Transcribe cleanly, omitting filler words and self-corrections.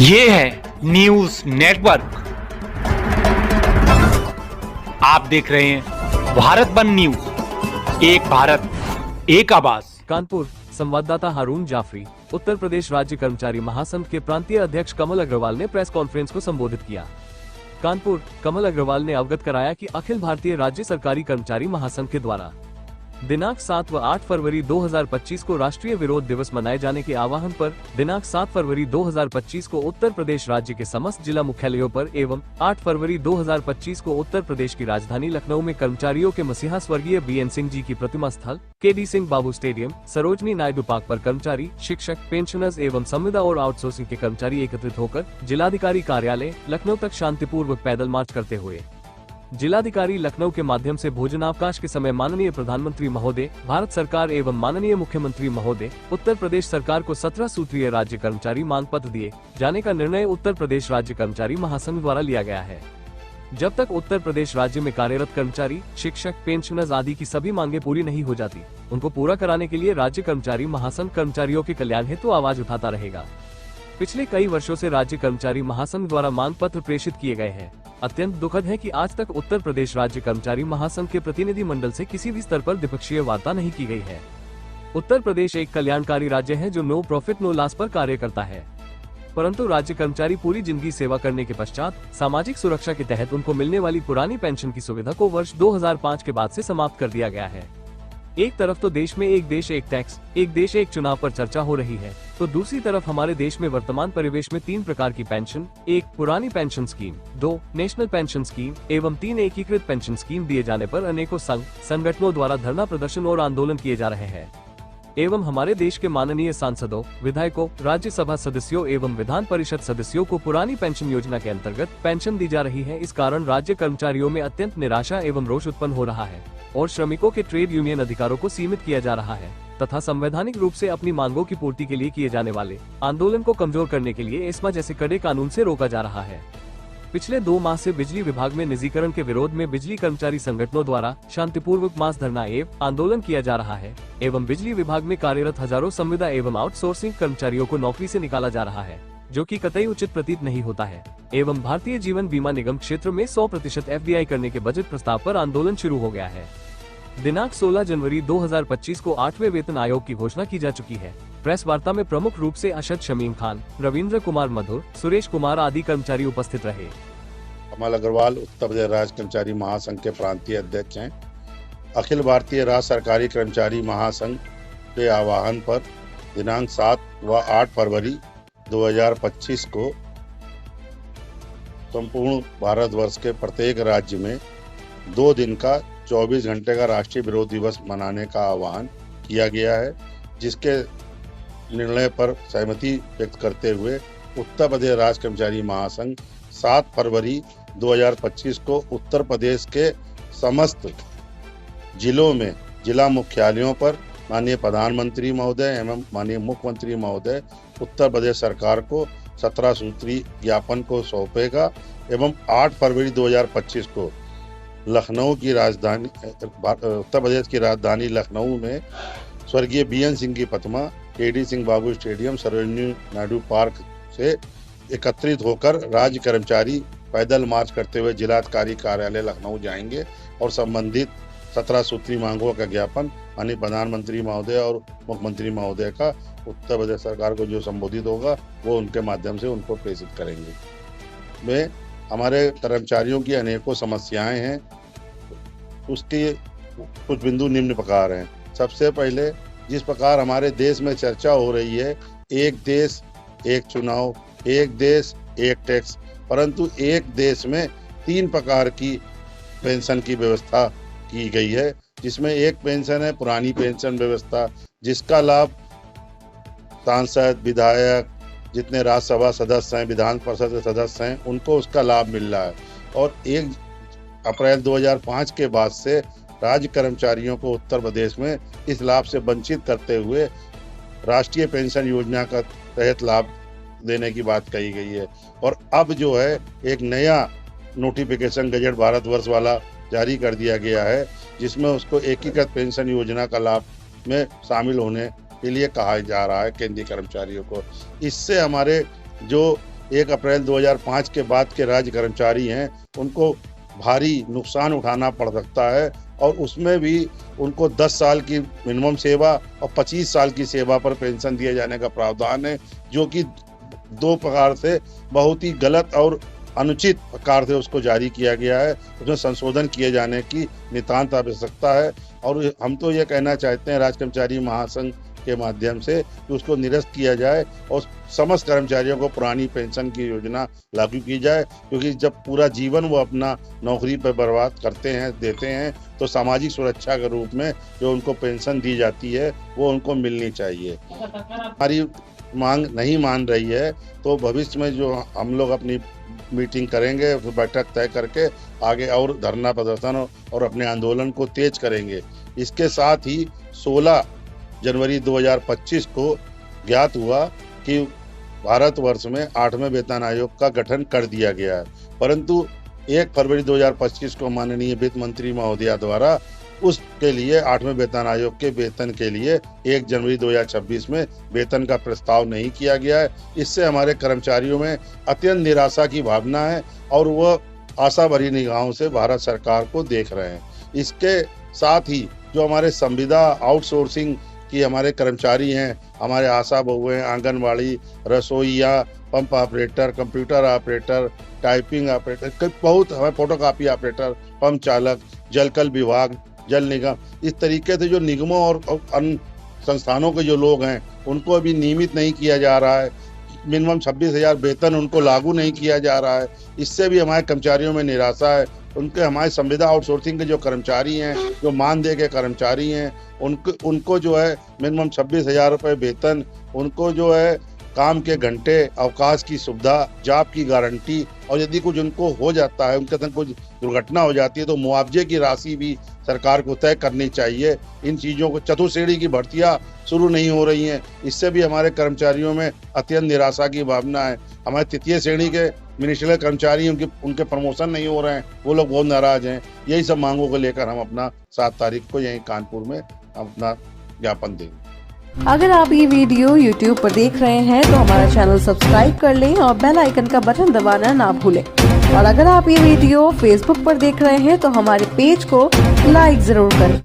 ये है news network. आप देख रहे हैं भारत वन न्यूज, एक भारत एक आवाज। कानपुर संवाददाता हारून जाफरी। उत्तर प्रदेश राज्य कर्मचारी महासंघ के प्रांतीय अध्यक्ष कमल अग्रवाल ने प्रेस कॉन्फ्रेंस को संबोधित किया। कानपुर कमल अग्रवाल ने अवगत कराया कि अखिल भारतीय राज्य सरकारी कर्मचारी महासंघ के द्वारा दिनांक 7 व 8 फरवरी 2025 को राष्ट्रीय विरोध दिवस मनाए जाने के आह्वान पर दिनांक 7 फरवरी 2025 को उत्तर प्रदेश राज्य के समस्त जिला मुख्यालयों पर एवं 8 फरवरी 2025 को उत्तर प्रदेश की राजधानी लखनऊ में कर्मचारियों के मसीहा स्वर्गीय बीएन सिंह जी की प्रतिमा स्थल केडी सिंह बाबू स्टेडियम सरोजनी नायडू पार्क पर कर्मचारी, शिक्षक, पेंशनर्स एवं संविदा और आउटसोर्सिंग के कर्मचारी एकत्रित होकर जिलाधिकारी कार्यालय लखनऊ तक शांतिपूर्वक पैदल मार्च करते हुए जिलाधिकारी लखनऊ के माध्यम से भोजनावकाश के समय माननीय प्रधानमंत्री महोदय, भारत सरकार एवं माननीय मुख्यमंत्री महोदय, उत्तर प्रदेश सरकार को 17 सूत्रीय राज्य कर्मचारी मांग पत्र दिए जाने का निर्णय उत्तर प्रदेश राज्य कर्मचारी महासंघ द्वारा लिया गया है। जब तक उत्तर प्रदेश राज्य में कार्यरत कर्मचारी, शिक्षक, पेंशनर्स आदि की सभी मांगे पूरी नहीं हो जाती, उनको पूरा कराने के लिए राज्य कर्मचारी महासंघ कर्मचारियों के कल्याण हेतु आवाज उठाता रहेगा। पिछले कई वर्षों से राज्य कर्मचारी महासंघ द्वारा मांग पत्र प्रेषित किए गए हैं। अत्यंत दुखद है कि आज तक उत्तर प्रदेश राज्य कर्मचारी महासंघ के प्रतिनिधि मंडल से किसी भी स्तर पर द्विपक्षीय वार्ता नहीं की गई है। उत्तर प्रदेश एक कल्याणकारी राज्य है जो नो प्रॉफिट नो लॉस पर कार्य करता है, परंतु राज्य कर्मचारी पूरी जिंदगी सेवा करने के पश्चात सामाजिक सुरक्षा के तहत उनको मिलने वाली पुरानी पेंशन की सुविधा को वर्ष 2005 के बाद से समाप्त कर दिया गया है। एक तरफ तो देश में एक देश एक टैक्स, एक देश एक चुनाव पर चर्चा हो रही है, तो दूसरी तरफ हमारे देश में वर्तमान परिवेश में 3 प्रकार की पेंशन, 1 पुरानी pension scheme, 2 national pension scheme एवं 3 एकीकृत पेंशन स्कीम दिए जाने पर अनेकों संघ संगठनों द्वारा धरना प्रदर्शन और आंदोलन किए जा रहे हैं। एवं हमारे देश के माननीय सांसदों, विधायकों, राज्यसभा सदस्यों एवं विधान परिषद सदस्यों को पुरानी पेंशन योजना के अंतर्गत पेंशन दी जा रही है। इस कारण राज्य कर्मचारियों में अत्यंत निराशा एवं रोष उत्पन्न हो रहा है और श्रमिकों के ट्रेड यूनियन अधिकारों को सीमित किया जा रहा है तथा संवैधानिक रूप से अपनी मांगों की पूर्ति के लिए किए जाने वाले आंदोलन को कमजोर करने के लिए एस्मा जैसे कड़े कानून से रोका जा रहा है। पिछले 2 माह से बिजली विभाग में निजीकरण के विरोध में बिजली कर्मचारी संगठनों द्वारा शांतिपूर्वक मास धरना एवं आंदोलन किया जा रहा है एवं बिजली विभाग में कार्यरत हजारों संविदा एवं आउटसोर्सिंग कर्मचारियों को नौकरी से निकाला जा रहा है, जो कि कतई उचित प्रतीत नहीं होता है। एवं भारतीय जीवन बीमा निगम क्षेत्र में 100% FDI करने के बजट प्रस्ताव पर आंदोलन शुरू हो गया है। दिनांक 16 जनवरी 2025 को 8वें वेतन आयोग की घोषणा की जा चुकी है। प्रेस वार्ता में प्रमुख रूप से अशद शमीम खान, रविंद्र कुमार मधुर, सुरेश कुमार आदि कर्मचारी उपस्थित रहे। कमल अग्रवाल उत्तर प्रदेश राज्य कर्मचारी महासंघ के प्रांतीय अध्यक्ष हैं। अखिल भारतीय राज्य सरकारी कर्मचारी महासंघ के आह्वान पर दिनांक 7 व 8 फरवरी 2025 को संपूर्ण भारतवर्ष के प्रत्येक राज्य में 2 दिन का 24 घंटे का राष्ट्रीय विरोध दिवस मनाने का आह्वान किया गया है, जिसके निर्णय पर सहमति व्यक्त करते हुए उत्तर प्रदेश राज्य कर्मचारी महासंघ 7 फरवरी 2025 को उत्तर प्रदेश के समस्त जिलों में जिला मुख्यालयों पर माननीय प्रधानमंत्री महोदय एवं माननीय मुख्यमंत्री महोदय उत्तर प्रदेश सरकार को 17 सूत्री ज्ञापन को सौंपेगा एवं 8 फरवरी 2025 को लखनऊ की राजधानी उत्तर प्रदेश की राजधानी लखनऊ में स्वर्गीय बीएन सिंह की प्रतिमा केडी सिंह बाबू स्टेडियम सरोजनी नायडू पार्क से एकत्रित होकर राज्य कर्मचारी पैदल मार्च करते हुए जिलाधिकारी कार्यालय लखनऊ जाएंगे और संबंधित 17 सूत्री मांगों का ज्ञापन माननीय प्रधानमंत्री महोदय और मुख्यमंत्री महोदय का उत्तर प्रदेश सरकार को जो संबोधित होगा वो उनके माध्यम से उनको प्रेषित करेंगे। में हमारे कर्मचारियों की अनेकों समस्याएं हैं, उसके कुछ बिंदु निम्न प्रकार हैं। सबसे पहले, जिस प्रकार हमारे देश में चर्चा हो रही है एक देश एक चुनाव, एक देश एक टैक्स, परंतु एक देश में 3 प्रकार की पेंशन की व्यवस्था की गई है, जिसमें एक पेंशन है पुरानी पेंशन व्यवस्था, जिसका लाभ सांसद, विधायक, जितने राज्यसभा सदस्य हैं, विधान परिषद के सदस्य हैं, उनको उसका लाभ मिल रहा है। और 1 अप्रैल 2005 के बाद से राज्य कर्मचारियों को उत्तर प्रदेश में इस लाभ से वंचित करते हुए राष्ट्रीय पेंशन योजना का तहत लाभ देने की बात कही गई है। और अब जो है एक नया नोटिफिकेशन गजट भारतवर्ष वाला जारी कर दिया गया है, जिसमें उसको एकीकृत पेंशन योजना का लाभ में शामिल होने के लिए कहा जा रहा है केंद्रीय कर्मचारियों को। इससे हमारे जो 1 अप्रैल 2005 के बाद के राज्य कर्मचारी हैं उनको भारी नुकसान उठाना पड़ सकता है, और उसमें भी उनको 10 साल की मिनिमम सेवा और 25 साल की सेवा पर पेंशन दिए जाने का प्रावधान है, जो कि 2 प्रकार से बहुत ही गलत और अनुचित प्रकार से उसको जारी किया गया है। उसमें संशोधन किए जाने की नितांत आवश्यकता है, और हम तो ये कहना चाहते हैं राज्य कर्मचारी महासंघ के माध्यम से कि उसको निरस्त किया जाए और समस्त कर्मचारियों को पुरानी पेंशन की योजना लागू की जाए, क्योंकि जब पूरा जीवन वो अपना नौकरी पर बर्बाद करते हैं, देते हैं, तो सामाजिक सुरक्षा के रूप में जो उनको पेंशन दी जाती है वो उनको मिलनी चाहिए। हमारी मांग नहीं मान रही है तो भविष्य में जो हम लोग अपनी मीटिंग करेंगे, बैठक तय करके आगे और धरना प्रदर्शन और अपने आंदोलन को तेज करेंगे। इसके साथ ही 16 जनवरी 2025 को ज्ञात हुआ कि भारतवर्ष में 8वें वेतन आयोग का गठन कर दिया गया है, परंतु 1 फरवरी 2025 को माननीय वित्त मंत्री महोदया द्वारा उसके लिए 8वें वेतन आयोग के वेतन के लिए 1 जनवरी 2026 में वेतन का प्रस्ताव नहीं किया गया है। इससे हमारे कर्मचारियों में अत्यंत निराशा की भावना है और वह आशा भरी निगाहों से भारत सरकार को देख रहे हैं। इसके साथ ही जो हमारे संविदा आउटसोर्सिंग कि हमारे कर्मचारी हैं, हमारे आशा बहुएं, आंगनवाड़ी, रसोईया, pump operator, computer operator, typing operator, बहुत हमें फोटोकॉपी ऑपरेटर, पंप चालक, जलकल विभाग, जल निगम, इस तरीके से जो निगमों और अन्य संस्थानों के जो लोग हैं उनको अभी नियमित नहीं किया जा रहा है। मिनिमम 26,000 वेतन उनको लागू नहीं किया जा रहा है। इससे भी हमारे कर्मचारियों में निराशा है। उनके हमारे संविदा आउटसोर्सिंग के जो कर्मचारी हैं, जो मानदेय के कर्मचारी हैं, उनको जो है मिनिमम 26,000 रुपये वेतन, उनको जो है काम के घंटे, अवकाश की सुविधा, जॉब की गारंटी, और यदि कुछ उनको हो जाता है, उनके संग कुछ दुर्घटना हो जाती है तो मुआवजे की राशि भी सरकार को तय करनी चाहिए। इन चीज़ों को चतुर्श्रेणी की भर्तियां शुरू नहीं हो रही हैं, इससे भी हमारे कर्मचारियों में अत्यंत निराशा की भावना है। हमारे तृतीय श्रेणी के मिनिस्ट्रियल कर्मचारी उनके प्रमोशन नहीं हो रहे हैं, वो लोग बहुत नाराज हैं। यही सब मांगों को लेकर हम अपना 7 तारीख को यहीं कानपुर में अपना ज्ञापन देंगे। अगर आप ये वीडियो YouTube पर देख रहे हैं तो हमारा चैनल सब्सक्राइब कर लें और बेल आइकन का बटन दबाना ना भूलें। और अगर आप ये वीडियो Facebook पर देख रहे हैं तो हमारे पेज को लाइक जरूर करें।